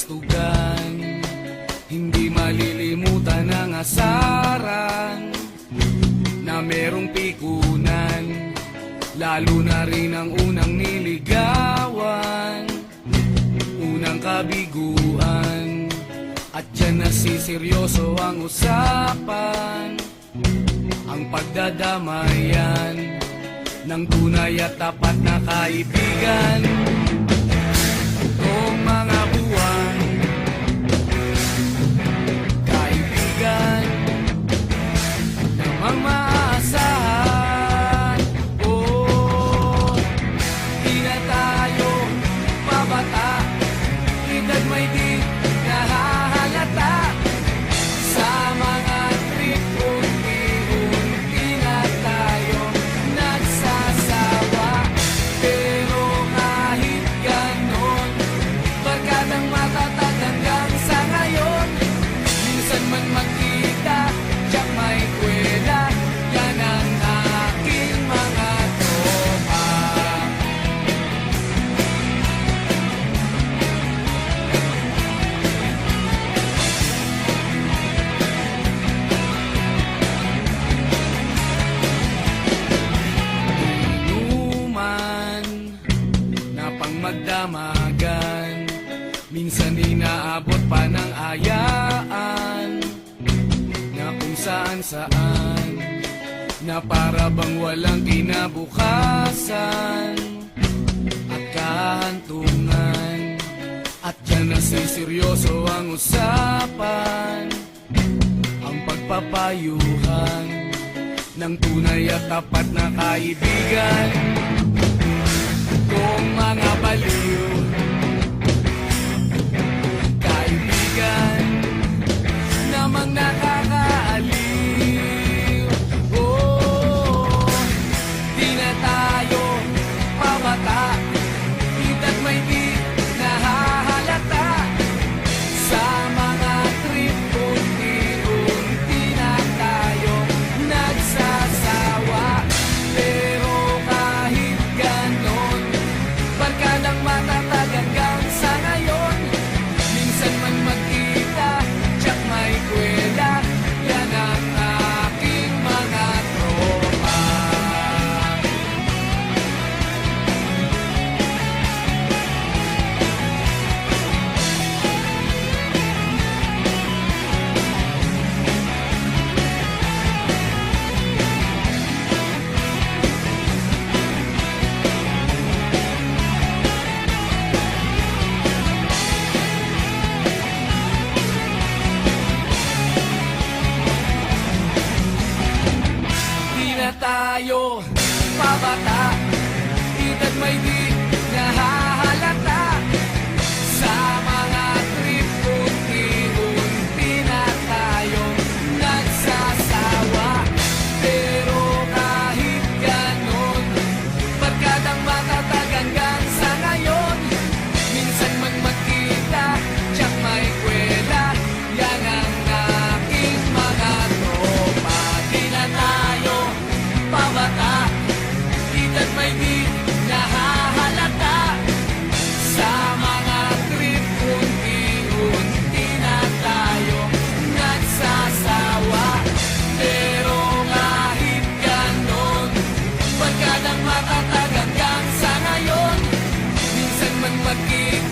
kabastugan, hindi malilimutan ang asaran na merong pikunan, lalo na rin ang unang niligawan, unang kabiguan. At dyan nasiseryoso ang usapan, ang pagdadamayan ng tunay at tapat na kaibigan. Itong mga buwan, kaibigan namang maaasahan. Oh, di na tayo pabata, edad may di nahahalata. Sa mga trip unti-unti na tayo nagsasawa. Pero kahit ganon, barkadang matatag hanggang sa ngayon. Minsan man magkita, tiyak may kwela, yan ang aking mga tropa. Inuman na pang magdamagan, minsan inaabot pa ng ayaan, na kung saan-saan, na para bang walang kinabukasan at kahantungan. At dyan nasiseryoso ang usapan, ang pagpapayuhan ng tunay at tapat na kaibigan. Kung mga baliw, kaibigan namang nakakaaliw. Oh, di na tayo pabata, edad may di nahahalata. Sa mga trip unti-unti na tayo nagsasawa. Pero kahit ganon, barkadang matatag hanggang sa ngayon. Minsan man magkita, tiyak may kwela, yan ang aking mga tropa. Di na tayo pabata, edad may di nahahalata. Sa mga trip unti-unti na tayo nagsasawa. Pero kahit ganon, barkadang matatag hanggang sa ngayon. Minsan man magkita, tiyak may kwela, yan ang aking mga tropa. Di na tayo pabata, edad may di nahahalata. Sa mga trip unti-unti na tayo nagsasawa. Pero kahit ganon, barkadang matatag hanggang sa ngayon. Minsan man magkita,